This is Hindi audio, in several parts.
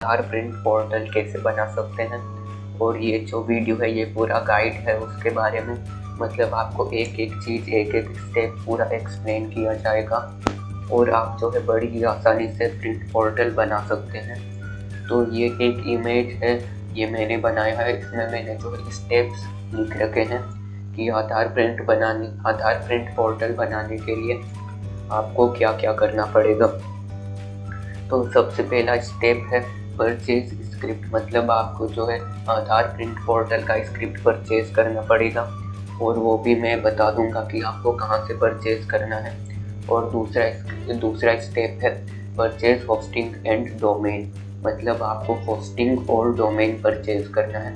आधार प्रिंट पोर्टल कैसे बना सकते हैं। और ये जो वीडियो है ये पूरा गाइड है उसके बारे में, मतलब आपको एक एक चीज़ एक एक स्टेप पूरा एक्सप्लेन किया जाएगा और आप जो है बड़ी ही आसानी से प्रिंट पोर्टल बना सकते हैं। तो ये एक इमेज है, ये मैंने बनाया है, इसमें मैंने जो स्टेप्स लिख रखे हैं कि आधार प्रिंट पोर्टल बनाने के लिए आपको क्या क्या करना पड़ेगा। तो सबसे पहला स्टेप है परचेज स्क्रिप्ट, मतलब आपको जो है आधार प्रिंट पोर्टल का स्क्रिप्ट परचेज करना पड़ेगा और वो भी मैं बता दूंगा कि आपको कहाँ से परचेज करना है। और दूसरा स्टेप है परचेज होस्टिंग एंड डोमेन, मतलब आपको होस्टिंग और डोमेन परचेज करना है,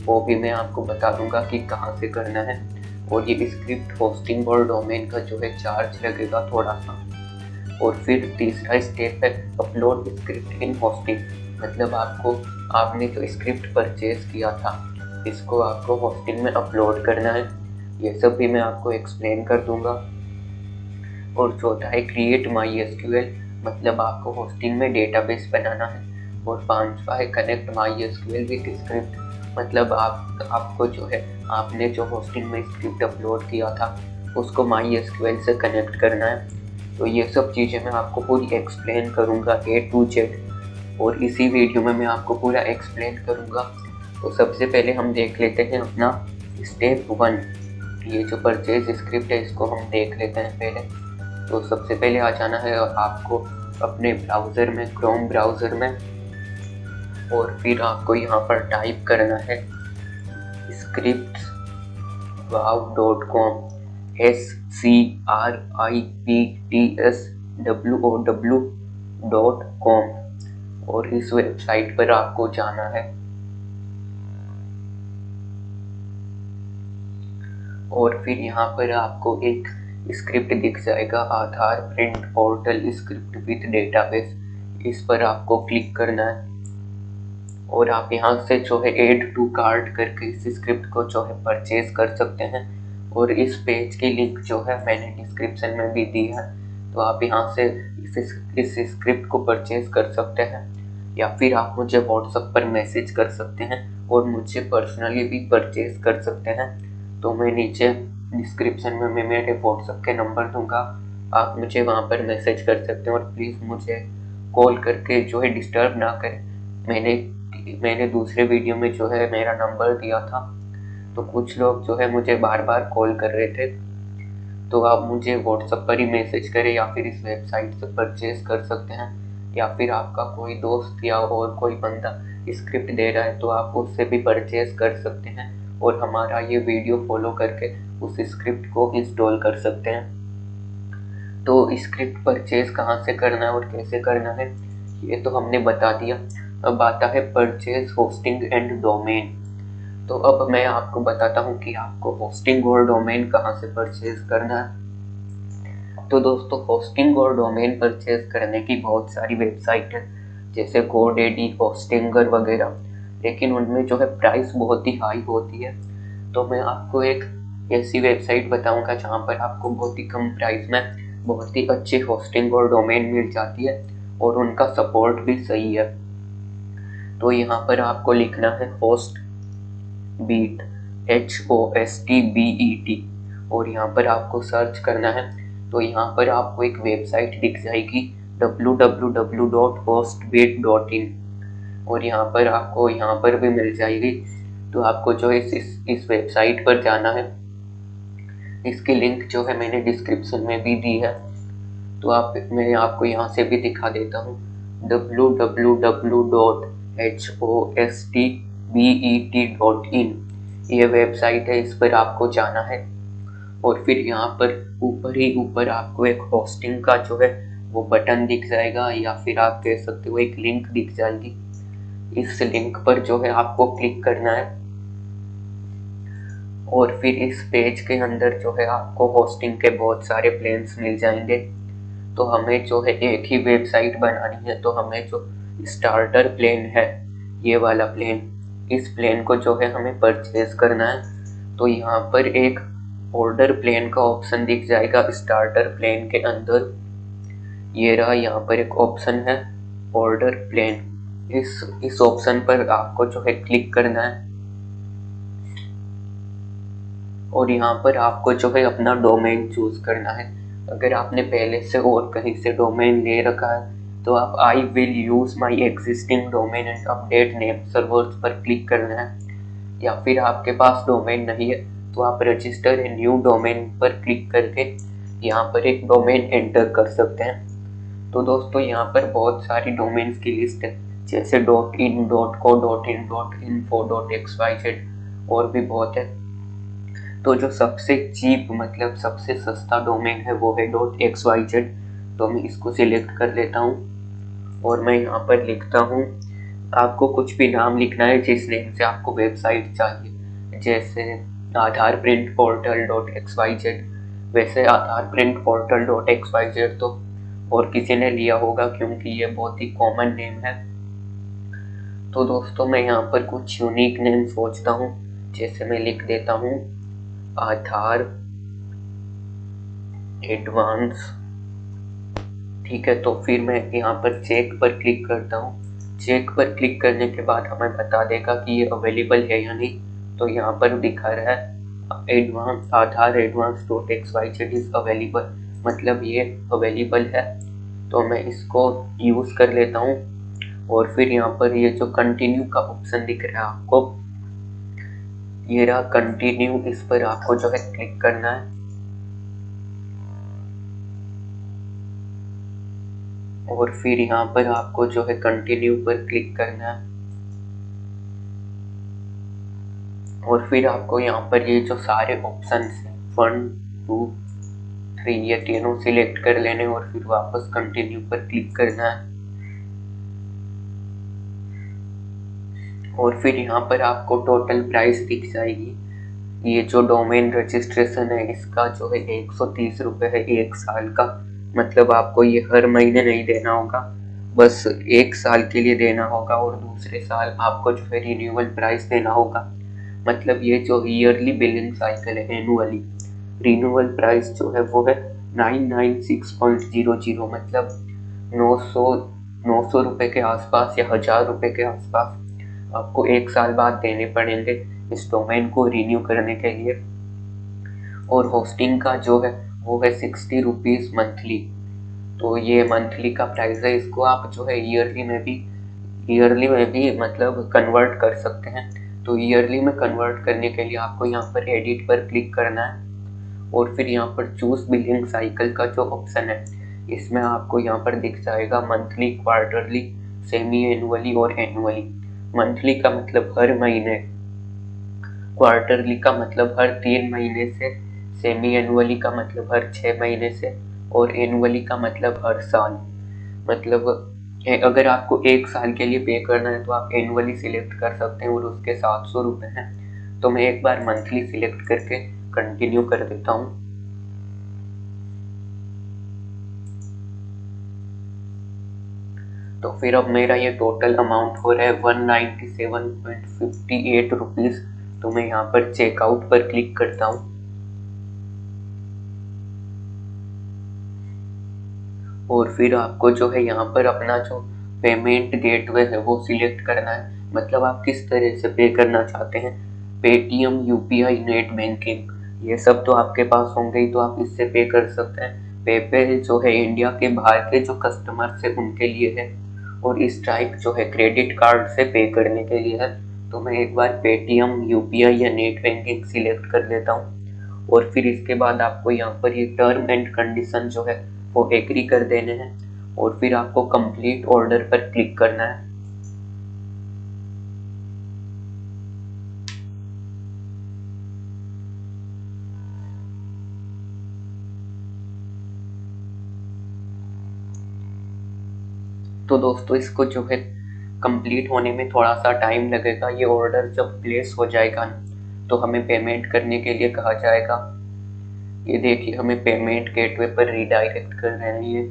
वो भी मैं आपको बता दूंगा कि कहाँ से करना है। और ये स्क्रिप्ट होस्टिंग और डोमेन का जो है चार्ज लगेगा थोड़ा सा। और फिर तीसरा स्टेप है अपलोड स्क्रिप्ट इन होस्टिंग, मतलब आपने जो स्क्रिप्ट परचेज किया था इसको आपको होस्टिंग में अपलोड करना है। ये सब भी मैं आपको एक्सप्लेन कर दूंगा। और चौथा है क्रिएट माई एसक्यूएल, मतलब आपको होस्टिंग में डेटाबेस बनाना है। और पांचवा है connect my SQL with script, मतलब आपको जो है आपने जो होस्टिंग में स्क्रिप्ट अपलोड किया था उसको माई एसक्यूएल से कनेक्ट करना है। तो ये सब चीज़ें मैं आपको पूरी एक्सप्लेन करूँगा A to Z, और इसी वीडियो में मैं आपको पूरा एक्सप्लेन करूँगा। तो सबसे पहले हम देख लेते हैं अपना स्टेप 1, ये जो परचेज स्क्रिप्ट है इसको हम देख लेते हैं पहले। तो सबसे पहले आ जाना है आपको अपने ब्राउज़र में, क्रोम ब्राउज़र में, और फिर आपको यहाँ पर टाइप करना है scriptswow.com scriptswow.com, और इस वेबसाइट पर आपको जाना है। और फिर यहाँ पर आपको एक स्क्रिप्ट दिख जाएगा Aadhaar print portal script with database, इस पर आपको क्लिक करना है। और आप यहाँ से जो है ऐड टू कार्ट करके इस स्क्रिप्ट को जो है परचेज कर सकते हैं। और इस पेज की लिंक जो है मैंने डिस्क्रिप्शन में भी दी है, तो आप यहाँ से इस स्क्रिप्ट को परचेज कर सकते हैं, या फिर आप मुझे व्हाट्सएप पर मैसेज कर सकते हैं और मुझे पर्सनली भी परचेज कर सकते हैं। तो मैं नीचे डिस्क्रिप्शन में मैं मेरे व्हाट्सएप के नंबर दूंगा, आप मुझे वहाँ पर मैसेज कर सकते हैं। और प्लीज़ मुझे कॉल करके जो है डिस्टर्ब ना करें। मैंने दूसरे वीडियो में जो है मेरा नंबर दिया था, तो कुछ लोग जो है मुझे बार बार कॉल कर रहे थे, तो आप मुझे व्हाट्सएप पर ही मैसेज करें या फिर इस वेबसाइट से परचेज कर सकते हैं। या फिर आपका कोई दोस्त या और कोई बंदा स्क्रिप्ट दे रहा है तो आप उससे भी परचेज कर सकते हैं और हमारा ये वीडियो फॉलो करके उस स्क्रिप्ट को इंस्टॉल कर सकते हैं। तो स्क्रिप्ट परचेज कहाँ से करना है और कैसे करना है ये तो हमने बता दिया। अब आता है परचेज होस्टिंग एंड डोमेन। तो अब मैं आपको बताता हूँ कि आपको होस्टिंग और डोमेन कहाँ से परचेज करना है। तो दोस्तों, होस्टिंग और डोमेन परचेज करने की बहुत सारी वेबसाइट है, जैसे GoDaddy, होस्टिंगर वगैरह, लेकिन उनमें जो है प्राइस बहुत ही हाई होती है। तो मैं आपको एक ऐसी वेबसाइट बताऊंगा जहाँ पर आपको बहुत ही कम प्राइस में बहुत ही अच्छी होस्टिंग और डोमेन मिल जाती है और उनका सपोर्ट भी सही है। तो यहाँ पर आपको लिखना है HostBeat, HOSTBET, और यहाँ पर आपको सर्च करना है। तो यहाँ पर आपको एक वेबसाइट दिख जाएगी www.hostbeat.in, और यहाँ पर आपको यहाँ पर भी मिल जाएगी। तो आपको जो इस वेबसाइट पर जाना है, इसकी लिंक जो है मैंने डिस्क्रिप्शन में भी दी है। तो मैं आपको यहाँ से भी दिखा देता हूँ www.hostbeat.in, ये वेबसाइट है, इस पर आपको जाना है। और फिर यहाँ पर ऊपर आपको एक होस्टिंग का जो है वो बटन दिख जाएगा, या फिर आप कह सकते हो एक लिंक दिख जाएगी। इस लिंक पर जो है आपको क्लिक करना है और फिर इस पेज के अंदर जो है आपको होस्टिंग के बहुत सारे प्लान्स मिल जाएंगे। तो हमें जो है एक ही वेबसाइट बनानी है, तो हमें जो स्टार्टर प्लान है ये वाला प्लान, इस प्लान को जो है हमें परचेज करना है। तो यहाँ पर एक ऑर्डर प्लान का ऑप्शन दिख जाएगा स्टार्टर प्लान के अंदर, ये रहा, यहाँ पर एक ऑप्शन है ऑर्डर प्लान। इस ऑप्शन पर आपको जो है क्लिक करना है और यहाँ पर आपको जो है अपना डोमेन चूज करना है। अगर आपने पहले से और कहीं से डोमेन ले रखा है तो आप I will use my existing domain and update name servers पर क्लिक करना है, या फिर आपके पास डोमेन नहीं है तो आप रजिस्टर ए न्यू डोमेन पर क्लिक करके यहाँ पर एक डोमेन एंटर कर सकते हैं। तो दोस्तों यहाँ पर बहुत सारी डोमेन्स की लिस्ट है, जैसे .in, .co, .in, .info, .xyz और भी बहुत है। तो जो सबसे चीप मतलब सबसे सस्ता डोमेन है वो है .xyz, तो मैं इसको सिलेक्ट कर लेता हूँ और मैं यहाँ पर लिखता हूँ, आपको कुछ भी नाम लिखना है जिस नेम से आपको वेबसाइट चाहिए, जैसे आधार प्रिंट पोर्टल .xyz। वैसे आधार प्रिंट पोर्टल .xyz तो और किसी ने लिया होगा क्योंकि ये बहुत ही कॉमन नेम है। तो दोस्तों मैं यहाँ पर कुछ यूनिक नेम सोचता हूँ, जैसे मैं लिख देता हूँ आधार एडवांस। ठीक है, तो फिर मैं यहाँ पर चेक पर क्लिक करता हूँ। चेक पर क्लिक करने के बाद हमें बता देगा कि ये अवेलेबल है या नहीं। तो यहाँ पर दिखा रहा है advance Aadhaar advance .xyz is available, मतलब ये अवेलेबल है। तो मैं इसको यूज कर लेता हूँ और फिर यहाँ पर ये जो कंटिन्यू का ऑप्शन दिख रहा है आपको, ये रहा कंटिन्यू, इस पर आपको जो है क्लिक करना है और फिर यहाँ पर आपको जो है कंटिन्यू पर क्लिक करना है और फिर आपको यहाँ पर ये जो सारे ऑप्शन 1 2 3 ये तीनों सिलेक्ट कर लेने और फिर वापस कंटिन्यू पर क्लिक करना है और फिर यहाँ पर आपको टोटल प्राइस दिख जाएगी। ये जो डोमेन रजिस्ट्रेशन है इसका जो है 130 रुपये है 1 साल का, मतलब आपको ये हर महीने नहीं देना होगा, बस 1 साल के लिए देना होगा और दूसरे साल आपको जो है रिन्यूअल प्राइस देना होगा। मतलब ये जो ईयरली बिलिंग साइकिल है एनुअली, रिन्यूअल प्राइस जो है वो है 996.00, मतलब 900 रुपये के आसपास या 1000 रुपये के आसपास आपको 1 साल बाद देने पड़ेंगे इस डोमेन को रिन्यू करने के लिए। और होस्टिंग का जो है वो है 60 रुपीज़ मंथली, तो ये मंथली का प्राइस है। इसको आप जो है ईयरली में भी मतलब कन्वर्ट कर सकते हैं। तो ईयरली में कन्वर्ट करने के लिए आपको यहाँ पर एडिट पर क्लिक करना है और फिर यहाँ पर चूज बिलिंग साइकिल का जो ऑप्शन है इसमें आपको यहाँ पर दिख जाएगा मंथली, क्वार्टरली, सेमी एनुअली और एनुअली। मंथली का मतलब हर महीने, क्वार्टरली का मतलब हर 3 महीने से, सेमी एनुअली का मतलब हर 6 महीने से और एनुअली का मतलब हर साल। मतलब अगर आपको 1 साल के लिए पे करना है तो आप एनुअली सिलेक्ट कर सकते हैं और उसके 700 रुपये हैं। तो मैं एक बार मंथली सिलेक्ट करके कंटिन्यू कर देता हूँ। तो फिर अब मेरा ये टोटल अमाउंट हो रहा है 197.58 रुपीज़। तो मैं यहाँ पर चेकआउट पर क्लिक करता हूँ और फिर आपको जो है यहाँ पर अपना जो पेमेंट गेटवे है वो सिलेक्ट करना है, मतलब आप किस तरह से पे करना चाहते हैं। पेटीएम, यूपीआई, नेट बैंकिंग ये सब तो आपके पास होंगे ही, तो आप इससे पे कर सकते हैं। पेपैल जो है इंडिया के बाहर के जो कस्टमर्स है उनके लिए है और स्ट्राइक जो है क्रेडिट कार्ड से पे करने के लिए है। तो मैं एक बार पेटीएम, यूपीआई या नेट बैंकिंग सिलेक्ट कर लेता हूँ और फिर इसके बाद आपको यहाँ पर ये टर्म एंड कंडीशन जो है वो एग्री कर देने हैं और फिर आपको कंप्लीट ऑर्डर पर क्लिक करना है। तो दोस्तों इसको जो है कंप्लीट होने में थोड़ा सा टाइम लगेगा। ये ऑर्डर जब प्लेस हो जाएगा तो हमें पेमेंट करने के लिए कहा जाएगा। ये देखिए हमें पेमेंट गेटवे पर रिडायरेक्ट कर रहे हैं ये।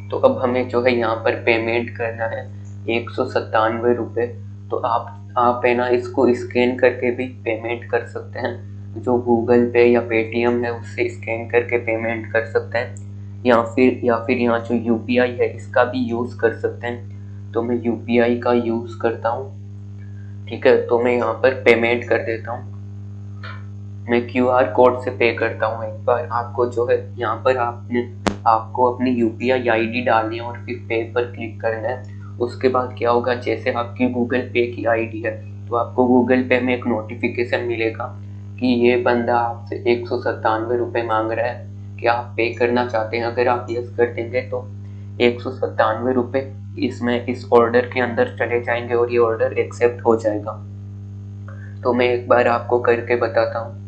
तो अब हमें जो है यहाँ पर पेमेंट करना है 197 रुपये। तो आप है ना इसको स्कैन करके भी पेमेंट कर सकते हैं, जो गूगल पे या पेटीएम है उससे स्कैन करके पेमेंट कर सकते हैं, या फिर यहाँ जो यूपीआई है इसका भी यूज़ कर सकते हैं। तो मैं यूपीआई का यूज़ करता हूँ। ठीक है, तो मैं यहाँ पर पेमेंट कर देता हूँ। मैं क्यूआर कोड से पे करता हूँ। एक बार आपको जो है यहाँ पर आपको अपनी यूपीआई आईडी डालनी है और फिर पे पर क्लिक करना है। उसके बाद क्या होगा, जैसे आपकी गूगल पे की आईडी है तो आपको गूगल पे में एक नोटिफिकेशन मिलेगा कि ये बंदा आपसे 197 रुपये मांग रहा है, कि आप पे करना चाहते हैं। अगर आप यस कर देंगे तो 197 रुपये इसमें इस ऑर्डर के अंदर चले जाएंगे और ये ऑर्डर एक्सेप्ट हो जाएगा। तो मैं एक बार आपको करके बताता हूँ।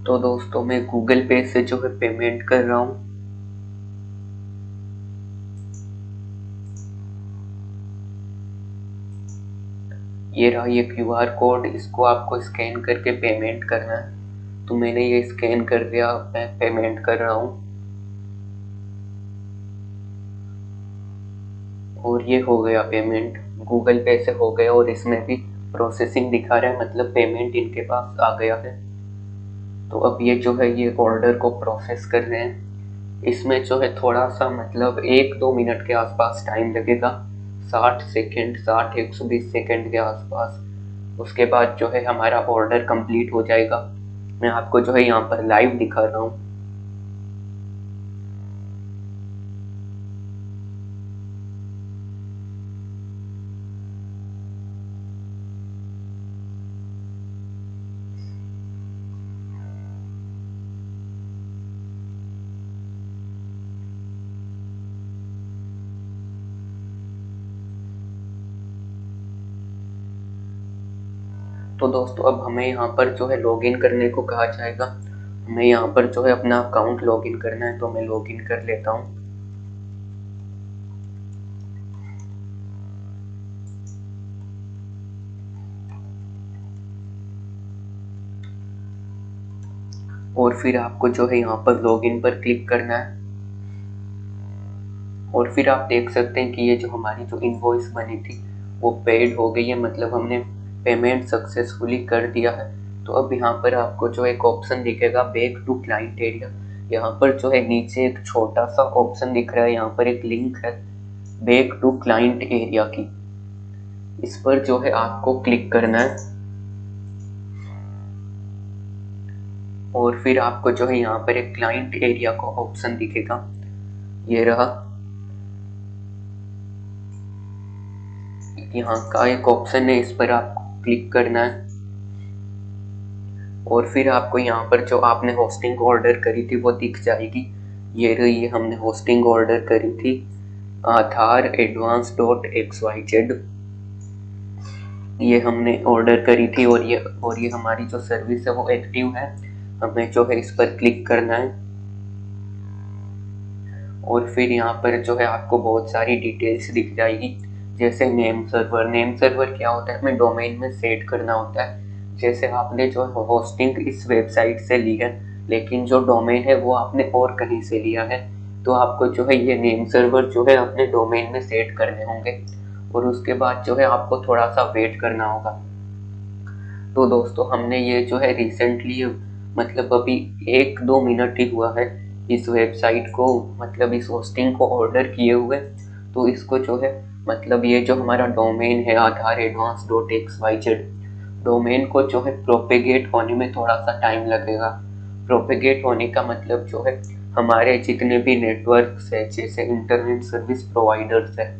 तो दोस्तों मैं गूगल पे से जो है पेमेंट कर रहा हूँ। ये रहा ये क्यूआर कोड, इसको आपको स्कैन करके पेमेंट करना है। तो मैंने ये स्कैन कर दिया, मैं पेमेंट कर रहा हूँ और ये हो गया पेमेंट। गूगल पे से हो गया और इसमें भी प्रोसेसिंग दिखा रहा है, मतलब पेमेंट इनके पास आ गया है। तो अब ये जो है ये ऑर्डर को प्रोसेस कर रहे हैं। इसमें जो है थोड़ा सा मतलब 1-2 मिनट के आसपास टाइम लगेगा, 60 सेकेंड 120 सेकेंड के आसपास। उसके बाद जो है हमारा ऑर्डर कंप्लीट हो जाएगा। मैं आपको जो है यहाँ पर लाइव दिखा रहा हूँ। तो दोस्तों अब हमें यहाँ पर जो है लॉगिन करने को कहा जाएगा। हमें यहाँ पर जो है अपना अकाउंट लॉगिन करना है, तो मैं लॉगिन कर लेता हूँ। और फिर आपको जो है यहाँ पर लॉगिन पर क्लिक करना है और फिर आप देख सकते हैं कि ये जो हमारी जो इनवॉइस बनी थी वो पेड हो गई है, मतलब हमने पेमेंट सक्सेसफुली कर दिया है। तो अब यहाँ पर आपको जो एक ऑप्शन दिखेगा बैक टू क्लाइंट एरिया। यहाँ पर जो है नीचे एक छोटा सा ऑप्शन दिख रहा है, यहाँ पर एक लिंक है बैक टू क्लाइंट एरिया की। इस पर जो है आपको क्लिक करना है और फिर आपको जो है यहाँ पर एक क्लाइंट एरिया का ऑप्शन दिखेगा, ये रहा। यहाँ का एक ऑप्शन है, इस पर आपको क्लिक करना है और फिर आपको यहाँ पर जो आपने होस्टिंग ऑर्डर करी थी वो दिख जाएगी। ये रही, ये हमने होस्टिंग ऑर्डर करी थी aadharadvance.xyz। ये हमने ऑर्डर करी थी और ये हमारी जो सर्विस है वो एक्टिव है। हमें जो है इस पर क्लिक करना है और फिर यहाँ पर जो है आपको बहुत सारी डिटेल्स दिख जाएगी, जैसे नेम सर्वर। नेम सर्वर क्या होता है, हमें डोमेन में सेट करना होता है। जैसे आपने जो होस्टिंग इस वेबसाइट से ली है, लेकिन जो डोमेन है वो आपने और कहीं से लिया है, तो आपको जो है ये नेम सर्वर जो है अपने डोमेन में सेट करने होंगे और उसके बाद जो है आपको थोड़ा सा वेट करना होगा। तो दोस्तों हमने ये जो है रिसेंटली मतलब अभी 1-2 मिनट ही हुआ है इस वेबसाइट को, मतलब इस होस्टिंग को ऑर्डर किए हुए। तो इसको जो है मतलब ये जो हमारा डोमेन है aadharadvance.xyz, डोमेन को जो है प्रोपेगेट होने में थोड़ा सा टाइम लगेगा। प्रोपेगेट होने का मतलब जो है हमारे जितने भी नेटवर्क्स है, जैसे इंटरनेट सर्विस प्रोवाइडर्स है,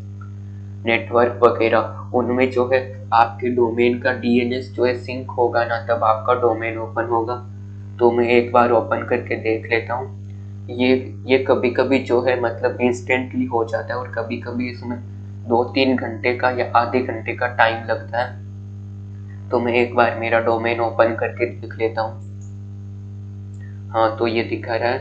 नेटवर्क वगैरह, उनमें जो है आपके डोमेन का डीएनएस जो है सिंक होगा ना, तब आपका डोमेन ओपन होगा। तो मैं एक बार ओपन करके देख लेता हूँ। ये कभी कभी जो है मतलब इंस्टेंटली हो जाता है और कभी कभी इसमें 2-3 घंटे का या आधे घंटे का टाइम लगता है। तो मैं एक बार मेरा डोमेन ओपन करके देख लेता हूँ। हाँ, तो ये दिखा रहा है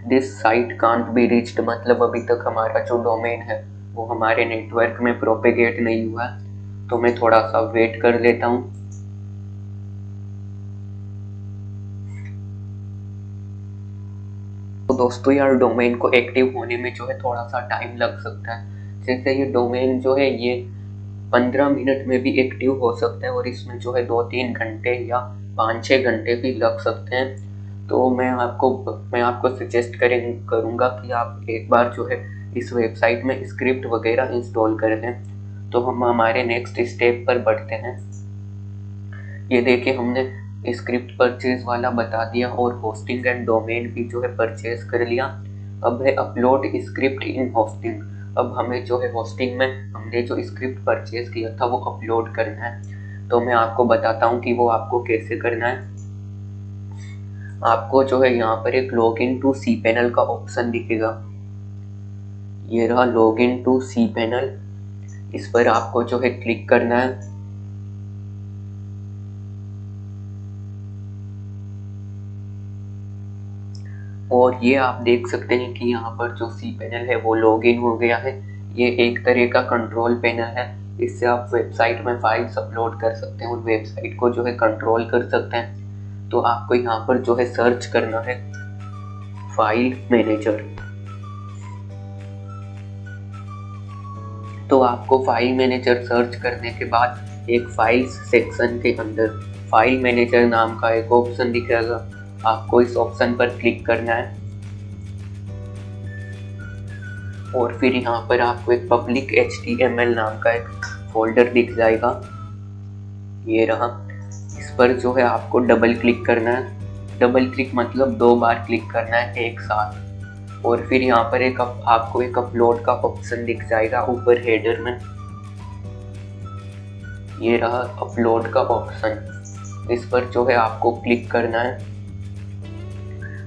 this site can't be reached, मतलब अभी तक हमारा जो डोमेन है वो हमारे नेटवर्क में प्रोपेगेट नहीं हुआ। तो मैं थोड़ा सा वेट कर लेता हूँ। तो दोस्तों यार डोमेन को एक्टिव होने में जो है थोड़ा सा टाइम लग सकता है। जैसे ये डोमेन जो है ये 15 मिनट में भी एक्टिव हो सकता है और इसमें जो है 2-3 घंटे या 5-6 घंटे भी लग सकते हैं। तो मैं आपको सजेस्ट करूँगा कि आप एक बार जो है इस वेबसाइट में स्क्रिप्ट वगैरह इंस्टॉल कर लें। तो हम हमारे नेक्स्ट स्टेप पर बढ़ते हैं। ये देखिए हमने स्क्रिप्ट परचेज वाला बता दिया और होस्टिंग एंड डोमेन भी जो है परचेज कर लिया। अब है अपलोड स्क्रिप्ट इन होस्टिंग। अब हमें जो है होस्टिंग में हमने जो स्क्रिप्ट परचेज किया था वो अपलोड करना है। तो मैं आपको बताता हूँ कि वो आपको कैसे करना है। आपको जो है यहाँ पर एक लॉगिन टू cPanel का ऑप्शन दिखेगा। ये रहा लॉगिन टू cPanel, इस पर आपको जो है क्लिक करना है। और ये आप देख सकते हैं कि यहाँ पर जो cPanel है वो लॉगिन हो गया है। ये एक तरह का कंट्रोल पैनल है। इससे आप वेबसाइट में फाइल्स अपलोड कर सकते हैं और वेबसाइट को जो है कंट्रोल कर सकते हैं। तो आपको यहाँ पर जो है सर्च करना है फाइल मैनेजर। तो आपको फाइल मैनेजर सर्च करने के बाद एक फाइल्स सेक्शन के अंदर फाइल मैनेजर नाम का एक ऑप्शन दिखेगा। आपको इस ऑप्शन पर क्लिक करना है और फिर यहाँ पर आपको एक पब्लिक HTML नाम का एक फोल्डर दिख जाएगा। ये रहा, इस पर जो है आपको डबल क्लिक करना है। डबल क्लिक मतलब 2 बार क्लिक करना है एक साथ। और फिर यहाँ पर आपको एक अपलोड का ऑप्शन दिख जाएगा ऊपर हेडर में। ये रहा अपलोड का ऑप्शन, इस पर जो है आपको क्लिक करना है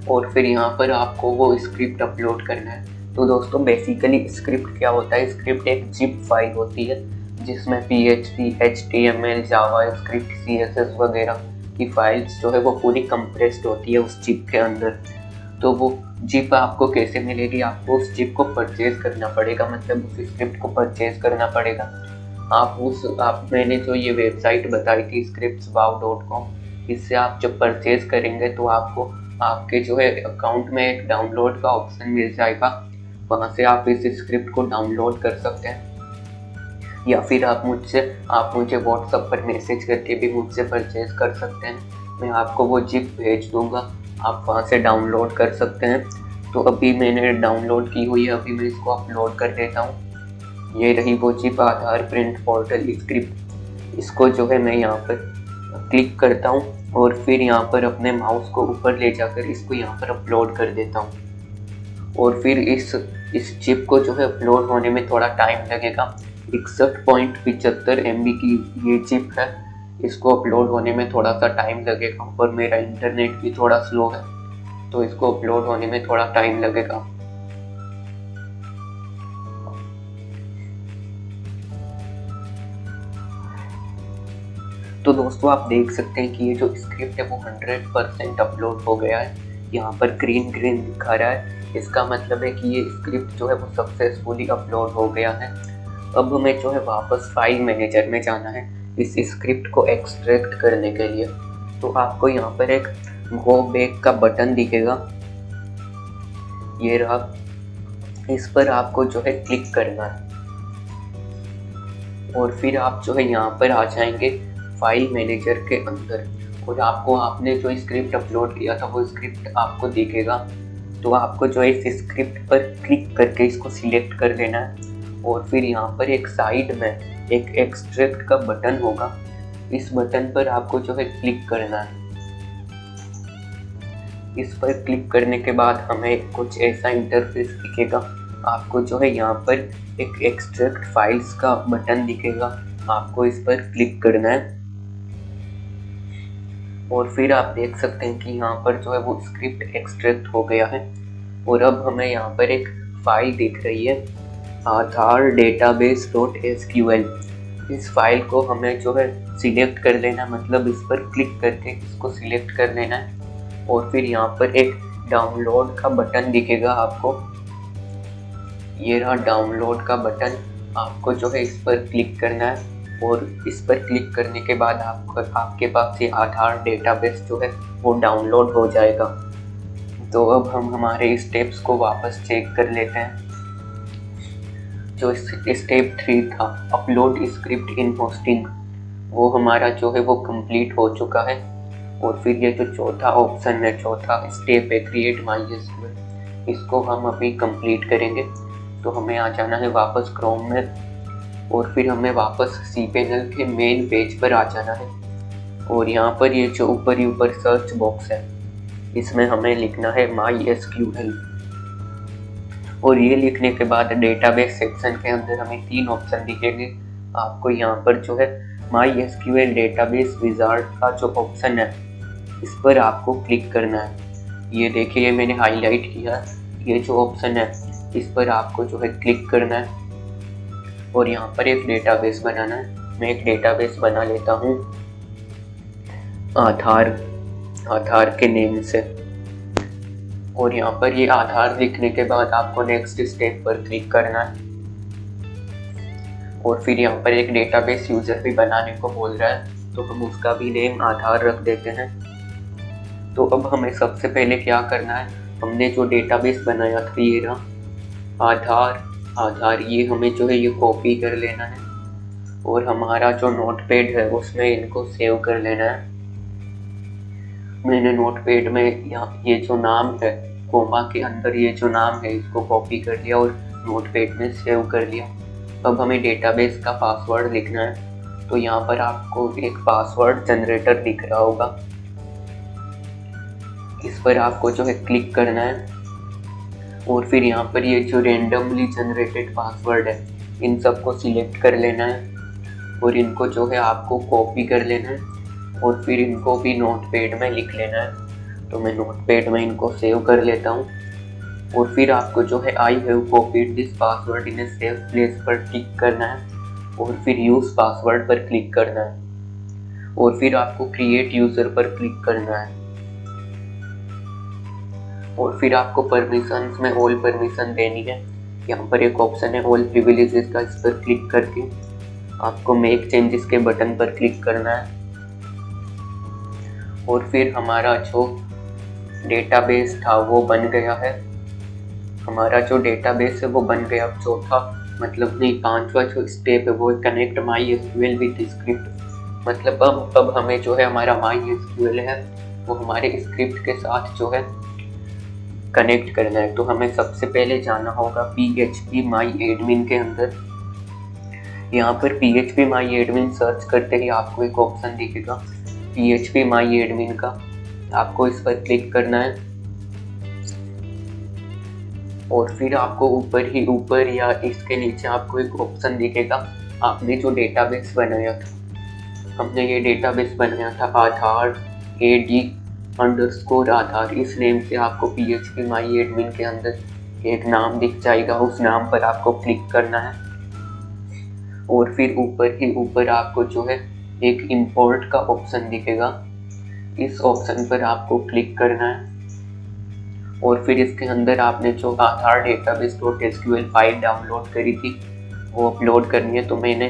और फिर यहाँ पर आपको वो स्क्रिप्ट अपलोड करना है। तो दोस्तों बेसिकली स्क्रिप्ट क्या होता है? स्क्रिप्ट एक जिप फाइल होती है जिसमें PHP, HTML, जावास्क्रिप्ट, CSS वगैरह की फाइल्स जो है वो पूरी कंप्रेस्ड होती है उस जिप के अंदर। तो वो जिप आपको कैसे मिलेगी? आपको उस जिप को परचेज करना पड़ेगा, मतलब उस स्क्रिप्ट को परचेज करना पड़ेगा। मैंने जो ये वेबसाइट बताई थी scriptswow.com, इससे आप जब परचेज करेंगे तो आपको आपके जो है अकाउंट में एक डाउनलोड का ऑप्शन मिल जाएगा। वहाँ से आप इस स्क्रिप्ट को डाउनलोड कर सकते हैं या फिर आप मुझे व्हाट्सएप पर मैसेज करके भी मुझसे परचेज कर सकते हैं। मैं आपको वो जिप भेज दूंगा, आप वहाँ से डाउनलोड कर सकते हैं। तो अभी मैंने डाउनलोड की हुई है, अभी मैं इसको अपलोड कर देता हूँ। ये रही वो जिप आधार प्रिंट पोर्टल स्क्रिप्ट। इसको जो है मैं यहाँ पर क्लिक करता हूँ और फिर यहाँ पर अपने माउस को ऊपर ले जाकर इसको यहाँ पर अपलोड कर देता हूँ। और फिर इस जिप को जो है अपलोड होने में थोड़ा टाइम लगेगा। 61.75 MB की ये जिप है, इसको अपलोड होने में थोड़ा सा टाइम लगेगा। और मेरा इंटरनेट भी थोड़ा स्लो है तो इसको अपलोड होने में थोड़ा टाइम लगेगा। तो दोस्तों आप देख सकते हैं कि ये जो स्क्रिप्ट है वो 100% अपलोड हो गया है। यहाँ पर ग्रीन दिखा रहा है, इसका मतलब है कि ये स्क्रिप्ट जो है वो सक्सेसफुली अपलोड हो गया है। अब हमें जो है वापस फाइल मैनेजर में जाना है इस स्क्रिप्ट को एक्सट्रैक्ट करने के लिए। तो आपको यहाँ पर एक गो बैक का बटन दिखेगा, ये रहा। इस पर आपको जो है क्लिक करना है और फिर आप जो है यहाँ पर आ जाएंगे फाइल मैनेजर के अंदर और आपने जो स्क्रिप्ट अपलोड किया था वो स्क्रिप्ट आपको दिखेगा। तो आपको जो है इस स्क्रिप्ट पर क्लिक करके इसको सिलेक्ट कर लेना है और फिर यहाँ पर एक साइड में एक एक्सट्रैक्ट का बटन होगा, इस बटन पर आपको जो है क्लिक करना है। इस पर क्लिक करने के बाद हमें कुछ ऐसा इंटरफेस दिखेगा। आपको जो है यहाँ पर एक एक्सट्रैक्ट फाइल्स का बटन दिखेगा, आपको इस पर क्लिक करना है और फिर आप देख सकते हैं कि यहाँ पर जो है वो स्क्रिप्ट एक्सट्रैक्ट हो गया है। और अब हमें यहाँ पर एक फाइल दिख रही है आधार database.sql। इस फाइल को हमें जो है सिलेक्ट कर लेना, मतलब इस पर क्लिक करके इसको सिलेक्ट कर लेना है और फिर यहाँ पर एक डाउनलोड का बटन दिखेगा आपको, ये रहा डाउनलोड का बटन। आपको जो है इस पर क्लिक करना है और इस पर क्लिक करने के बाद आपके पास ये आधार डेटाबेस जो है वो डाउनलोड हो जाएगा। तो अब हम हमारे स्टेप्स को वापस चेक कर लेते हैं। जो स्टेप 3 था, अपलोड स्क्रिप्ट इन होस्टिंग, वो हमारा जो है वो कंप्लीट हो चुका है। और फिर ये जो चौथा ऑप्शन है, चौथा स्टेप है क्रिएट MySQL, इसको हम अभी कंप्लीट करेंगे। तो हमें आ जाना है वापस क्रोम में और फिर हमें वापस cPanel के मेन पेज पर आ जाना है। और यहाँ पर ये जो ऊपर सर्च बॉक्स है, इसमें हमें लिखना है MySQL। और ये लिखने के बाद डेटाबेस सेक्शन के अंदर हमें 3 ऑप्शन दिखेंगे। आपको यहाँ पर जो है MySQL डेटाबेस विजार्ड का जो ऑप्शन है, इस पर आपको क्लिक करना है। ये देखिए, ये मैंने हाईलाइट किया, ये जो ऑप्शन है इस पर आपको जो है क्लिक करना है और यहाँ पर एक डेटाबेस बनाना है। मैं एक डेटाबेस बना लेता हूँ आधार के नेम से। और यहाँ पर ये आधार लिखने के बाद आपको नेक्स्ट स्टेप पर क्लिक करना है। और फिर यहाँ पर एक डेटाबेस यूजर भी बनाने को बोल रहा है, तो हम उसका भी नेम आधार रख देते हैं। तो अब हमें सबसे पहले क्या करना है, हमने जो डेटाबेस बनाया था ये रहा आधार, ये हमें जो है ये कॉपी कर लेना है और हमारा जो नोटपैड है उसमें इनको सेव कर लेना है। मैंने नोटपैड में ये जो नाम है कोमा के अंदर ये जो नाम है इसको कॉपी कर लिया और नोटपैड में सेव कर लिया। अब हमें डेटाबेस का पासवर्ड लिखना है। तो यहाँ पर आपको एक पासवर्ड जनरेटर दिख रहा होगा, इस पर आपको जो है क्लिक करना है। और फिर यहाँ पर ये जो रेंडमली जनरेटेड पासवर्ड है, इन सबको सिलेक्ट कर लेना है और इनको जो है आपको कॉपी कर लेना है और फिर इनको भी नोटपैड में लिख लेना है। तो मैं नोटपैड में इनको सेव कर लेता हूँ। और फिर आपको जो है I have copied this password in a safe place पर क्लिक करना है और फिर यूज पासवर्ड पर क्लिक करना है और फिर आपको क्रिएट यूजर पर क्लिक करना है। और फिर आपको परमिशंस में ऑल परमिशन देनी है। यहाँ पर एक ऑप्शन है ऑल प्रिविलेजेस का, इस पर क्लिक करके आपको मेक चेंजेस के बटन पर क्लिक करना है। और फिर हमारा जो डेटाबेस था वो बन गया है, हमारा जो डेटाबेस है वो बन गया। अब चौथा मतलब नहीं, पांचवा जो स्टेप है वो कनेक्ट MySQL विद स्क्रिप्ट, मतलब अब हमें जो है हमारा MySQL है वो हमारे स्क्रिप्ट के साथ जो है कनेक्ट करना है। तो हमें सबसे पहले जाना होगा PHP MyAdmin के अंदर। यहाँ पर PHP MyAdmin सर्च करते ही आपको एक ऑप्शन दिखेगा PHP MyAdmin का, आपको इस पर क्लिक करना है। और फिर आपको ऊपर या इसके नीचे आपको एक ऑप्शन दिखेगा, आपने जो डेटाबेस बनाया था, हमने ये डेटाबेस बनाया था आधार AD_आधार, इस नेम से आपको PHP MyAdmin के अंदर एक नाम दिख जाएगा, उस नाम पर आपको क्लिक करना है। और फिर ऊपर आपको जो है एक इंपोर्ट का ऑप्शन दिखेगा, इस ऑप्शन पर आपको क्लिक करना है। और फिर इसके अंदर आपने जो आधार database.sql फाइल डाउनलोड करी थी वो अपलोड करनी है। तो मैंने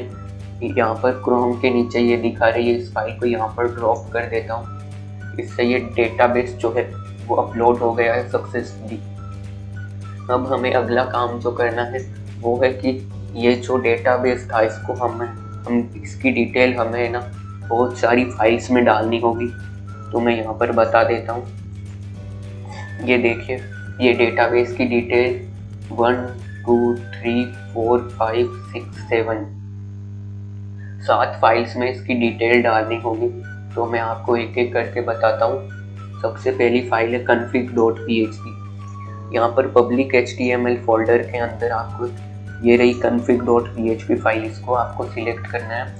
यहाँ पर क्रोम के नीचे ये दिखा रही है, इस फाइल को यहाँ पर ड्रॉप कर देता हूँ। इससे ये डेटाबेस जो है वो अपलोड हो गया है सक्सेसफुली। अब हमें अगला काम जो करना है वो है कि ये जो डेटाबेस था इसको हम इसकी डिटेल हमें ना बहुत सारी फाइल्स में डालनी होगी। तो मैं यहाँ पर बता देता हूँ, ये देखिए, ये डेटाबेस की डिटेल 1 2 3 4 5 6 7 7 फाइल्स में इसकी डिटेल डालनी होगी। तो मैं आपको एक एक करके बताता हूँ। सबसे पहली फाइल है config.php। यहाँ पर पब्लिक HTML फोल्डर के अंदर आपको ये रही config.php फाइल, इसको आपको सिलेक्ट करना है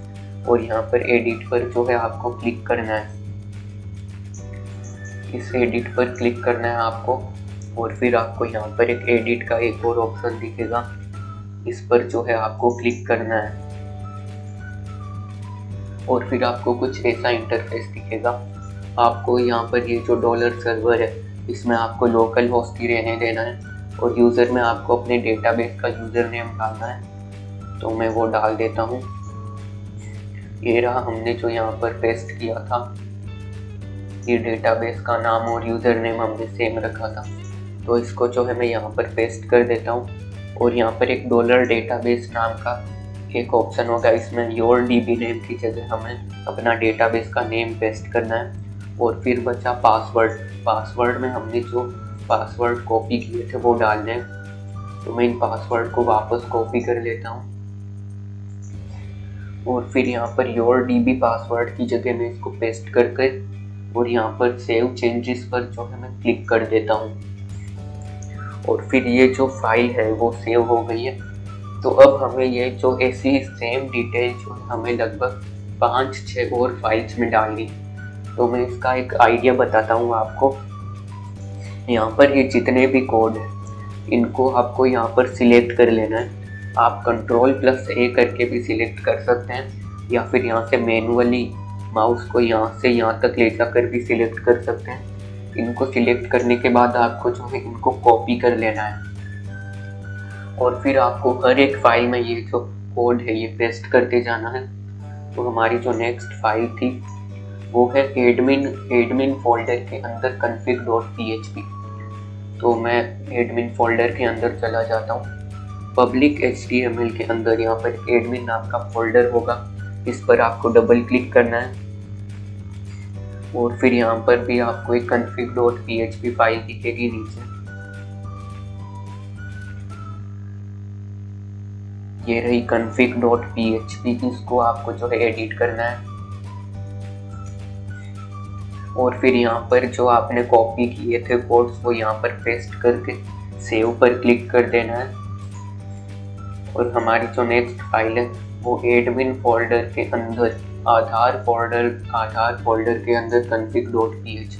और यहाँ पर एडिट पर जो है आपको क्लिक करना है, इस एडिट पर क्लिक करना है आपको। और फिर आपको यहाँ पर एक एडिट का एक और ऑप्शन दिखेगा, इस पर जो है आपको क्लिक करना है और फिर आपको कुछ ऐसा इंटरफेस दिखेगा। आपको यहाँ पर ये जो $सर्वर है इसमें आपको लोकल होस्ट ही रहने देना है और यूज़र में आपको अपने डेटाबेस का यूज़र नेम डालना है। तो मैं वो डाल देता हूँ। ये रहा हमने जो यहाँ पर पेस्ट किया था, ये डेटाबेस का नाम और यूज़र नेम हमने सेम रखा था। तो इसको जो है मैं यहाँ पर पेस्ट कर देता हूँ और यहाँ पर एक $डेटाबेस नाम का एक ऑप्शन होगा, इसमें योर DB नेम की जगह हमें अपना डेटाबेस का नेम पेस्ट करना है। और फिर बचा पासवर्ड में हमने जो पासवर्ड कॉपी किए थे वो डालने हैं। तो मैं इन पासवर्ड को वापस कॉपी कर लेता हूँ और फिर यहाँ पर योर DB पासवर्ड की जगह मैं इसको पेस्ट करके और यहाँ पर सेव चेंजेस पर जो है मैं क्लिक कर देता हूँ और फिर ये जो फाइल है वो सेव हो गई है। तो अब हमें ये जो ऐसी सेम डिटेल जो हमें लगभग 5-6 और फाइल्स में डालनी। तो मैं इसका एक आइडिया बताता हूँ आपको। यहाँ पर ये जितने भी कोड है इनको आपको यहाँ पर सिलेक्ट कर लेना है। आप Ctrl+A करके भी सिलेक्ट कर सकते हैं या फिर यहाँ से मैनुअली माउस को यहाँ से यहाँ तक ले जाकर भी सिलेक्ट कर सकते हैं। इनको सिलेक्ट करने के बाद आपको जो है इनको कॉपी कर लेना है और फिर आपको हर एक फाइल में ये जो कोड है ये पेस्ट करते जाना है। तो हमारी जो नेक्स्ट फाइल थी वो है एडमिन फोल्डर के अंदर config.php। तो मैं एडमिन फोल्डर के अंदर चला जाता हूँ। पब्लिक HTML के अंदर यहाँ पर एडमिन नाम का फोल्डर होगा, इस पर आपको डबल क्लिक करना है और फिर यहाँ पर भी आपको एक config.php फाइल दिखेगी नीचे। ये रही config.php, इसको आपको जो है एडिट करना है और फिर यहाँ पर जो आपने कॉपी किए थे कोड्स वो यहाँ पर पेस्ट करके सेव पर क्लिक कर देना है। और हमारी जो नेक्स्ट फाइल है वो एडमिन फोल्डर के अंदर आधार फोल्डर के अंदर config.php,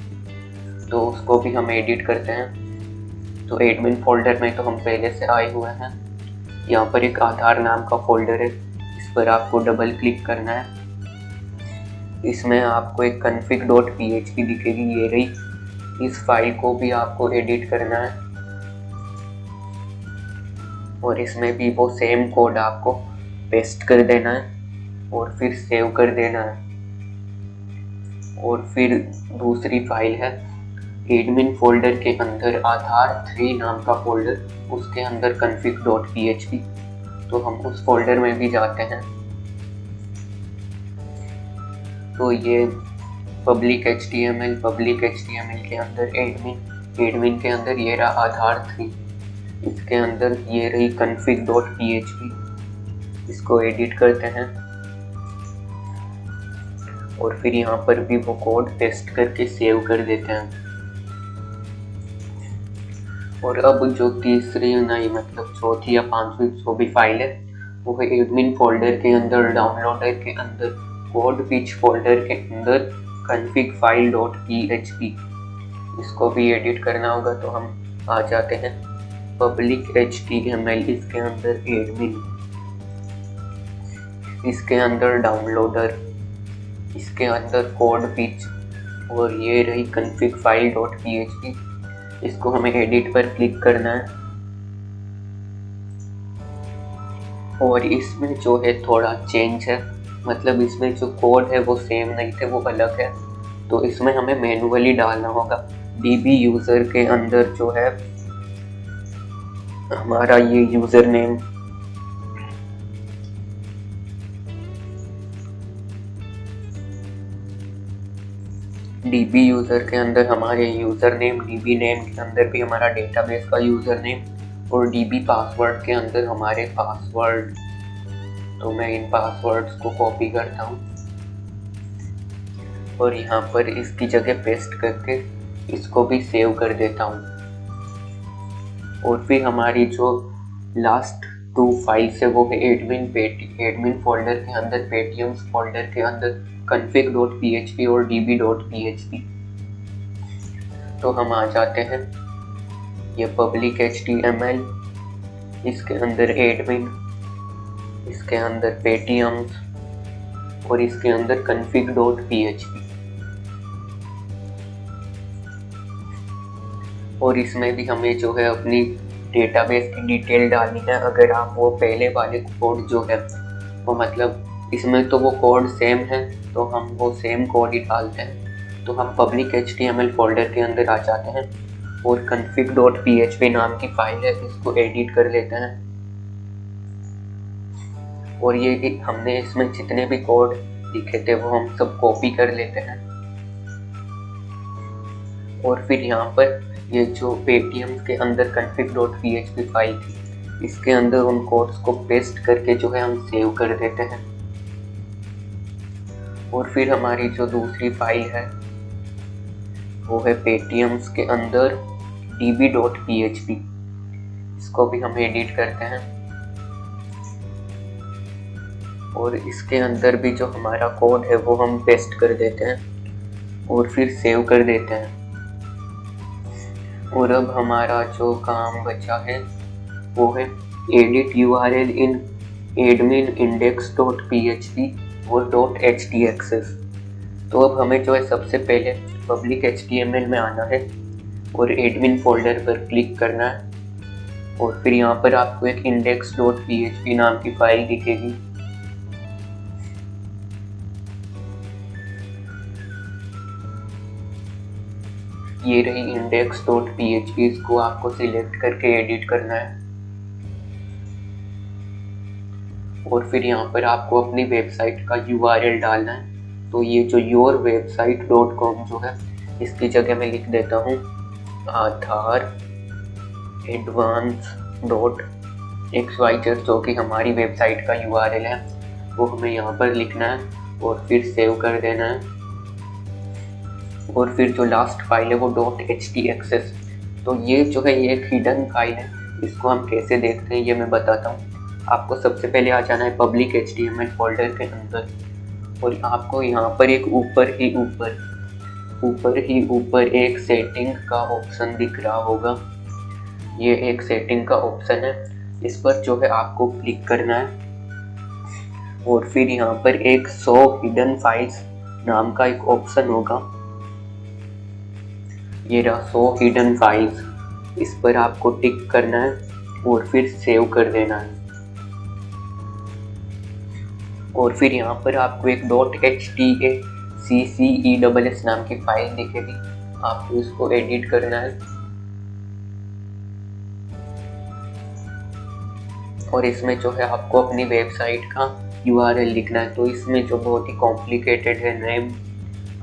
तो उसको भी हम एडिट करते हैं। तो एडमिन फोल्डर में तो हम पहले से आए हुए हैं। यहाँ पर एक आधार नाम का फोल्डर है, इस पर आपको डबल क्लिक करना है। इसमें आपको एक config.php दिखेगी, ये रही। इस फाइल को भी आपको एडिट करना है और इसमें भी वो सेम कोड आपको पेस्ट कर देना है और फिर सेव कर देना है। और फिर दूसरी फाइल है एडमिन फोल्डर के अंदर आधार 3 नाम का फोल्डर, उसके अंदर config.php। तो हम उस फोल्डर में भी जाते हैं। तो ये पब्लिक HTML के अंदर एडमिन के अंदर ये रहा आधार 3, इसके अंदर ये रही config.php। इसको एडिट करते हैं और फिर यहाँ पर भी वो कोड पेस्ट करके सेव कर देते हैं। और अब जो तीसरी नहीं मतलब चौथी या पांचवी जो भी फाइल है वो है एडमिन फोल्डर के अंदर डाउनलोडर के अंदर कोड पिच फोल्डर के अंदर config.file.php। इसको भी एडिट करना होगा। तो हम आ जाते हैं पब्लिक HTML, इसके अंदर एडमिन, इसके अंदर डाउनलोडर, इसके अंदर कोड पिच और ये रही config.file.php। इसको हमें एडिट पर क्लिक करना है और इसमें जो है थोड़ा चेंज है, मतलब इसमें जो कोड है वो सेम नहीं थे, वो अलग है। तो इसमें हमें मैनुअली डालना होगा। DB यूज़र के अंदर जो है हमारा ये यूज़र नेम DB यूज़र के अंदर हमारे यूज़र नेम, DB नेम के अंदर भी हमारा डेटाबेस का यूज़र नेम और DB पासवर्ड के अंदर हमारे पासवर्ड। तो मैं इन पासवर्ड्स को कॉपी करता हूँ और यहाँ पर इसकी जगह पेस्ट करके इसको भी सेव कर देता हूँ। और फिर हमारी जो लास्ट 2 फाइल्स है वो है एडमिन फोल्डर के अंदर पेटीएम्स फोल्डर के अंदर config.php और db.php। तो हम आ जाते हैं ये पब्लिक HTML, इसके अंदर एडमिन, इसके अंदर पेटीएम्स और इसके अंदर config.php। और इसमें भी हमें जो है अपनी डेटाबेस की डिटेल डालनी है। अगर आप वो पहले वाले कोड जो है वो मतलब इसमें तो वो कोड सेम है, तो हम वो सेम कोड ही डालते हैं। तो हम पब्लिक HTML फोल्डर के अंदर आ जाते हैं और config.php नाम की फाइल है, इसको एडिट कर लेते हैं। और ये कि हमने इसमें जितने भी कोड लिखे थे वो हम सब कॉपी कर लेते हैं। और फिर यहाँ पर ये जो पेटीएम के अंदर config.php फाइल थी, इसके अंदर उन कोड्स को पेस्ट करके जो है हम सेव कर देते हैं। और फिर हमारी जो दूसरी फाइल है वो है पेटीएम्स के अंदर db.php, इसको भी हम एडिट करते हैं। और इसके अंदर भी जो हमारा कोड है वो हम पेस्ट कर देते हैं और फिर सेव कर देते हैं। और अब हमारा जो काम बचा है वो है edit URL in admin index.php और .htaccess। तो अब हमें जो है सबसे पहले पब्लिक HTML में आना है और एडमिन फोल्डर पर क्लिक करना है। और फिर यहाँ पर आपको एक index.php नाम की फाइल दिखेगी। ये रही index.php, इसको आपको सिलेक्ट करके एडिट करना है। और फिर यहाँ पर आपको अपनी वेबसाइट का URL डालना है। तो ये जो yourwebsite.com जो है, इसकी जगह मैं लिख देता हूँ आधार advance.xyz, जो कि हमारी वेबसाइट का URL है, वो हमें यहाँ पर लिखना है और फिर सेव कर देना है। और फिर जो लास्ट फाइल है वो .htaccess। तो ये जो है ये एक हिडन फाइल है, इसको हम कैसे देखते हैं ये मैं बताता हूँ। आपको सबसे पहले आ जाना है पब्लिक HTML फोल्डर के अंदर और आपको यहाँ पर एक ऊपर ही ऊपर एक सेटिंग का ऑप्शन दिख रहा होगा। ये एक सेटिंग का ऑप्शन है, इस पर जो है आपको क्लिक करना है। और फिर यहाँ पर एक शो हिडन फाइल्स नाम का एक ऑप्शन होगा, ये रहा शो हिडन फाइल्स, इस पर आपको टिक करना है और फिर सेव कर देना है। और फिर यहाँ पर आपको एक .htaccess नाम की फाइल दिखेगी, आपको इसको एडिट करना है। और इसमें जो है आपको अपनी वेबसाइट का URL लिखना है। तो इसमें जो बहुत ही कॉम्प्लिकेटेड है नेम,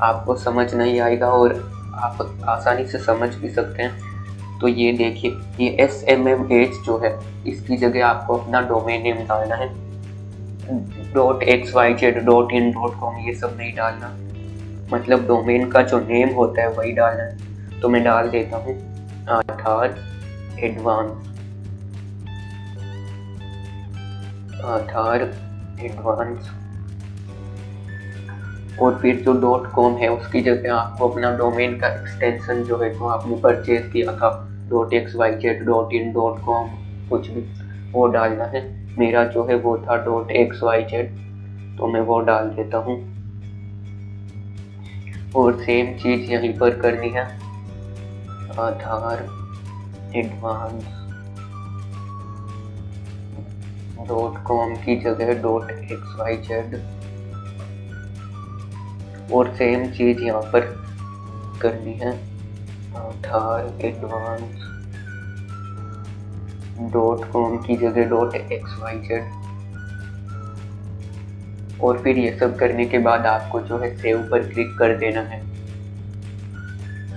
आपको समझ नहीं आएगा और आप आसानी से समझ भी सकते हैं। तो ये देखिए, ये SMMH जो है, इसकी जगह आपको अपना डोमेन नेम डालना है। .xyz.in.com ये सब नहीं डालना, मतलब डोमेन का जो नेम होता है वही डालना है। तो मैं डाल देता हूँ आधार एडवांस। और फिर जो .com है उसकी जगह आपको अपना डोमेन का एक्सटेंशन जो है जो आपने परचेज किया था .xyz.in.com कुछ भी वो डालना है। मेरा जो है वो था .xyz, तो मैं वो डाल देता हूँ। और सेम चीज़ यहीं पर करनी है, आधार advance.com की जगह .xyz। और सेम चीज़ यहाँ पर करनी है, आधार advance.com की जगह .xyz। और फिर ये सब करने के बाद आपको जो है सेव पर क्लिक कर देना है।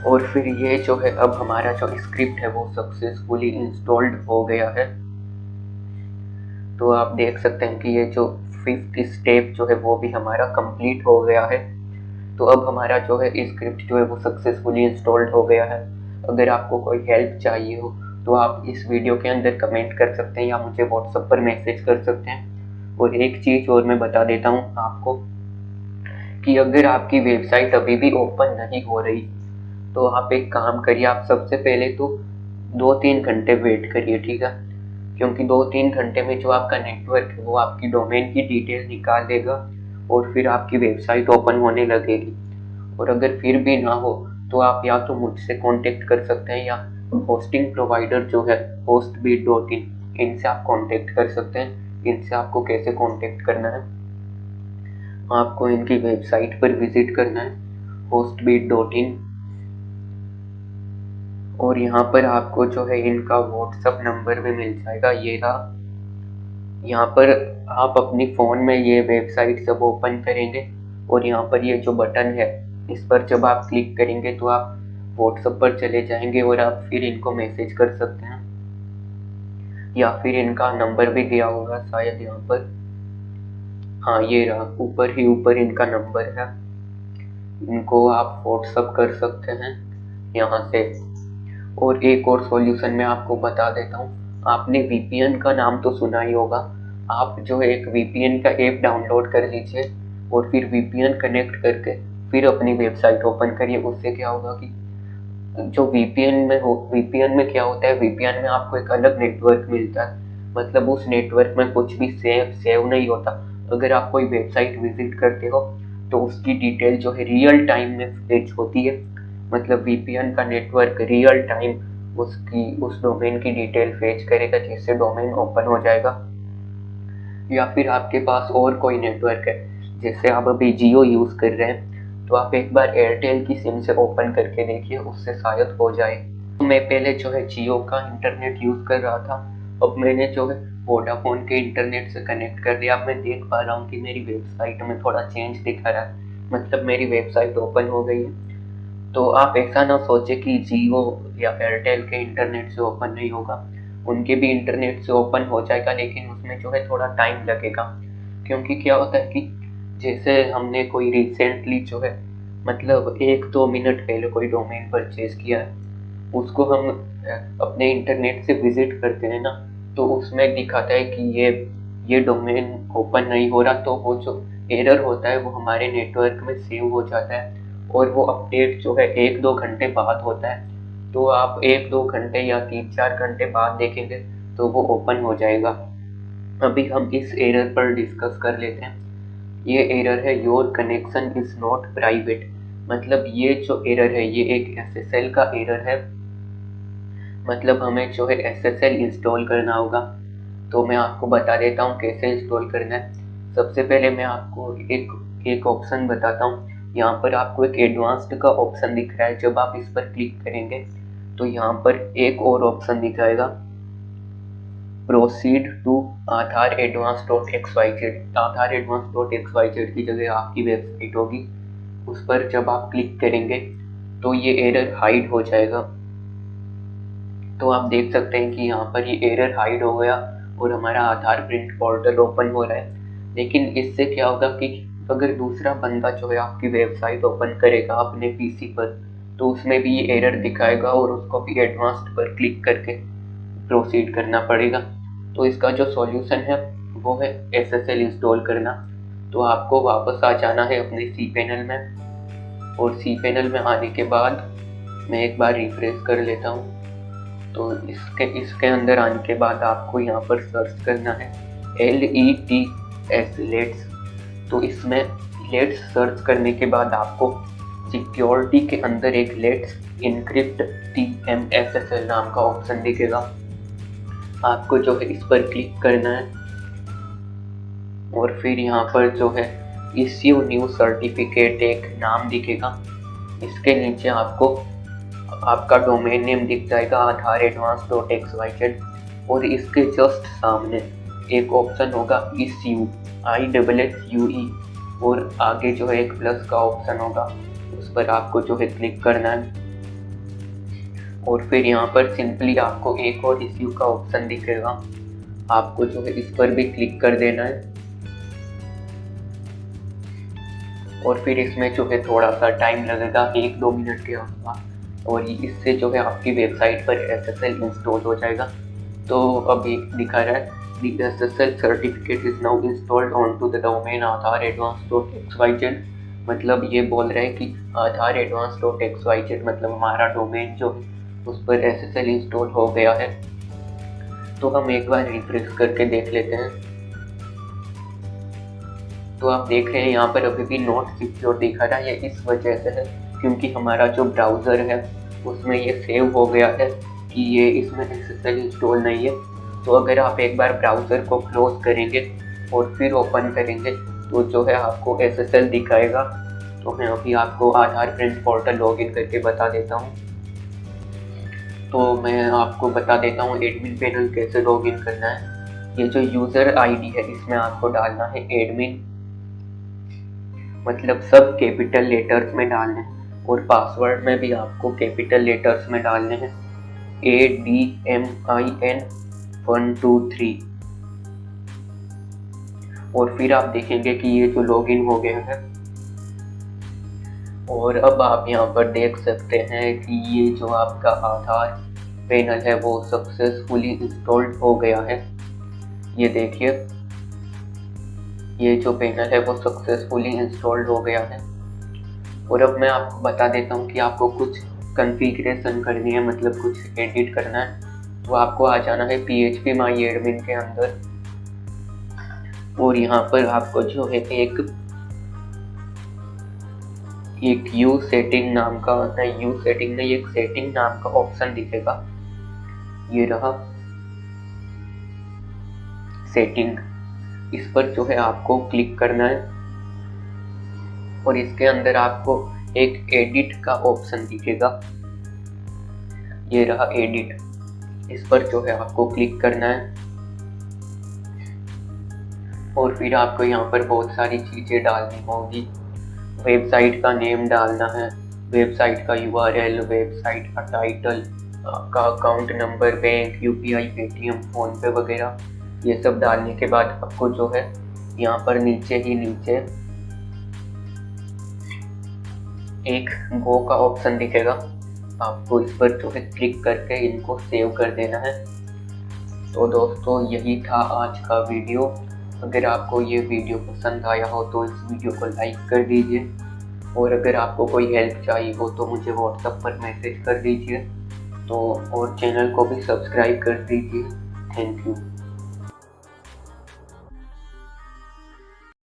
और फिर ये जो है अब हमारा जो स्क्रिप्ट है वो सक्सेसफुली इंस्टॉल्ड हो गया है। तो आप देख सकते हैं कि ये जो 5th स्टेप जो है वो भी हमारा कंप्लीट हो गया है। तो अब हमारा जो है स्क्रिप्ट जो है वो सक्सेसफुली इंस्टॉल्ड हो गया है। अगर आपको कोई हेल्प चाहिए हो तो आप इस वीडियो के अंदर कमेंट कर सकते हैं या मुझे व्हाट्सएप पर मैसेज कर सकते हैं। और एक चीज़ और मैं बता देता हूँ आपको कि अगर आपकी वेबसाइट अभी भी ओपन नहीं हो रही तो आप एक काम करिए, आप सबसे पहले तो 2-3 घंटे वेट करिए, ठीक है? क्योंकि 2-3 घंटे में जो आपका नेटवर्क है वो आपकी डोमेन की डिटेल निकाल देगा और फिर आपकी वेबसाइट ओपन होने लगेगी। और अगर फिर भी ना हो तो आप या तो मुझसे कांटेक्ट कर सकते हैं या होस्टिंग प्रोवाइडर जो है hostbit.in, इनसे आप कांटेक्ट कर सकते हैं। इनसे आपको कैसे कांटेक्ट करना है आपको इनकी वेबसाइट पर विजिट करना है hostbit.in, और यहाँ पर आपको जो है इनका व्हाट्सअप नंबर भी मिल जाएगा, ये रहा। यहाँ पर आप अपनी फ़ोन में ये वेबसाइट सब ओपन करेंगे और यहाँ पर ये जो बटन है इस पर जब आप क्लिक करेंगे तो आप व्हाट्सएप पर चले जाएंगे और आप फिर इनको मैसेज कर सकते हैं, या फिर इनका नंबर भी दिया होगा शायद यहाँ पर। हाँ, ये रहा, ऊपर ही ऊपर इनका नंबर है, इनको आप व्हाट्सएप कर सकते हैं यहाँ से। और एक और सॉल्यूशन मैं आपको बता देता हूँ, आपने VPN का नाम तो सुना ही होगा। आप जो है एक VPN का ऐप डाउनलोड कर लीजिए और फिर VPN कनेक्ट करके फिर अपनी वेबसाइट ओपन करिए। उससे क्या होगा कि जो VPN में क्या होता है, VPN में आपको एक अलग नेटवर्क मिलता है, मतलब उस नेटवर्क में कुछ भी सेव नहीं होता। अगर आप कोई वेबसाइट विजिट करते हो तो उसकी डिटेल जो है रियल टाइम में फेच होती है, मतलब VPN का नेटवर्क रियल टाइम उस डोमेन की डिटेल फेच करेगा, जिससे डोमेन ओपन हो जाएगा। या फिर आपके पास और कोई नेटवर्क है, जैसे आप अभी जियो यूज़ कर रहे हैं, तो आप एक बार एयरटेल की सिम से ओपन करके देखिए, उससे शायद हो जाए। तो मैं पहले जो है जियो का इंटरनेट यूज़ कर रहा था, अब मैंने जो है वोडाफोन के इंटरनेट से कनेक्ट कर दिया। अब मैं देख पा रहा हूँ कि मेरी वेबसाइट में थोड़ा चेंज दिखा रहा है, मतलब मेरी वेबसाइट ओपन हो गई है। तो आप ऐसा ना सोचे कि जियो या एयरटेल के इंटरनेट से ओपन नहीं होगा, उनके भी इंटरनेट से ओपन हो जाएगा, लेकिन उसमें जो है थोड़ा टाइम लगेगा। क्योंकि क्या होता है कि जैसे हमने कोई रिसेंटली जो है मतलब 1-2 मिनट पहले कोई डोमेन परचेज किया है, उसको हम अपने इंटरनेट से विजिट करते हैं ना, तो उसमें दिखाता है कि ये डोमेन ओपन नहीं हो रहा। तो वो जो एरर होता है वो हमारे नेटवर्क में सेव हो जाता है और वो अपडेट जो है 1-2 घंटे बाद होता है। तो आप 1-2 घंटे या 3-4 घंटे बाद देखेंगे तो वो ओपन हो जाएगा। अभी हम इस एरर पर डिस्कस कर लेते हैं। ये एरर है your connection is not private, मतलब ये जो एरर है ये एक SSL का एरर है, मतलब हमें जो है SSL इंस्टॉल करना होगा। तो मैं आपको बता देता हूँ कैसे इंस्टॉल करना है। सबसे पहले मैं आपको एक ऑप्शन बताता हूँ। यहाँ पर आपको एक एडवांस्ड का ऑप्शन दिख रहा है, जब आप इस पर क्लिक करेंगे तो यहाँ पर एक और ऑप्शन दिखाएगा, proceed to Aadhaar advance.xyz। Aadhaar advance.xyz की जगह आपकी वेबसाइट होगी, उस पर जब आप क्लिक करेंगे तो ये एरर हाइड हो जाएगा। तो आप देख सकते हैं कि यहाँ पर ये एरर हाइड हो गया और हमारा आधार प्रिंट पोर्टल ओपन हो रहा है। लेकिन इससे क्या होगा कि अगर दूसरा बंदा जो है आपकी वेबसाइट ओपन करेगा अपने PC पर, तो उसमें भी ये एरर दिखाएगा और उसको भी एडवांस्ड पर क्लिक करके प्रोसीड करना पड़ेगा। तो इसका जो सॉल्यूशन है वो है SSL इंस्टॉल करना। तो आपको वापस आ जाना है अपने cPanel में, और cPanel में आने के बाद मैं एक बार रिफ्रेश कर लेता हूँ। तो इसके अंदर आने के बाद आपको यहाँ पर सर्च करना है LETS लेट्स। तो इसमें लेट्स सर्च करने के बाद आपको सिक्योरिटी के अंदर एक लेट्स इनक्रिप्ट TMSSL नाम का ऑप्शन दिखेगा, आपको जो है इस पर क्लिक करना है और फिर यहाँ पर जो है इश्यू न्यू सर्टिफिकेट एक नाम दिखेगा, इसके नीचे आपको आपका डोमेन नेम दिख जाएगा आधार advance.xyz, और इसके जस्ट सामने एक ऑप्शन होगा इश्यू ISSUE, और आगे जो है एक प्लस का ऑप्शन होगा, उस पर आपको जो है क्लिक करना है। और फिर यहाँ पर सिंपली आपको एक और इश्यू का ऑप्शन दिखेगा, आपको जो है इस पर भी क्लिक कर देना है। और फिर इसमें जो है थोड़ा सा टाइम लगेगा, 1-2 मिनट के आसपास, और इससे जो है आपकी वेबसाइट पर SSL इंस्टॉल हो जाएगा। तो अभी दिखा रहा है The SSL certificate is now installed onto the domain Aadhaar advance.xyz, मतलब ये बोल रहा है कि आधार advance.xyz मतलब हमारा डोमेन जो उस पर SSL इंस्टॉल हो गया है। तो हम एक बार रिफ्रेश करके देख लेते हैं। तो आप देख रहे हैं यहाँ पर अभी भी नॉट सिक्योर दिखा रहा है। ये इस वजह से है क्योंकि हमारा जो ब्राउज़र है उसमें ये सेव हो गया है कि ये इसमें SSL इंस्टॉल नहीं है। तो अगर आप एक बार ब्राउज़र को क्लोज करेंगे और फिर ओपन करेंगे तो जो है आपको SSL दिखाएगा। तो मैं अभी आपको आधार प्रिंट पोर्टल लॉगिन करके बता देता हूँ। तो मैं आपको बता देता हूँ एडमिन पैनल कैसे लॉगिन करना है। ये जो यूज़र ID है इसमें आपको डालना है एडमिन, मतलब सब कैपिटल लेटर्स में डालने हैं, और पासवर्ड में भी आपको कैपिटल लेटर्स में डालने हैं ADMIN 123। और फिर आप देखेंगे कि ये जो लॉगिन हो गया है। और अब आप यहाँ पर देख सकते हैं कि ये जो आपका आधार पैनल है वो सक्सेसफुली इंस्टॉल्ड हो गया है। ये देखिए, ये जो पैनल है वो सक्सेसफुली इंस्टॉल्ड हो गया है। और अब मैं आपको बता देता हूँ कि आपको कुछ कॉन्फ़िगरेशन करनी है, मतलब कुछ एडिट करना है। तो आपको आ जाना है PHP माई एडमिन के अंदर, और यहाँ पर आपको जो है एक यू सेटिंग नाम का, यू सेटिंग नहीं, एक सेटिंग नाम का ऑप्शन दिखेगा। ये रहा सेटिंग, इस पर जो है आपको क्लिक करना है, और इसके अंदर आपको एक एडिट का ऑप्शन दिखेगा। ये रहा एडिट, इस पर जो है आपको क्लिक करना है। और फिर आपको यहाँ पर बहुत सारी चीज़ें डालनी होगी। वेबसाइट का नेम डालना है, वेबसाइट का URL, वेबसाइट का टाइटल, का account number, bank, UPI, Paytm, PhonePe वगैरह। ये सब डालने के बाद आपको जो है यहाँ पर नीचे एक गो का ऑप्शन दिखेगा। आपको इस पर जो है क्लिक करके इनको सेव कर देना है। तो दोस्तों यही था आज का वीडियो। अगर आपको ये वीडियो पसंद आया हो तो इस वीडियो को लाइक कर दीजिए, और अगर आपको कोई हेल्प चाहिए हो तो मुझे व्हाट्सएप पर मैसेज कर दीजिए। तो और चैनल को भी सब्सक्राइब कर दीजिए। Thank you.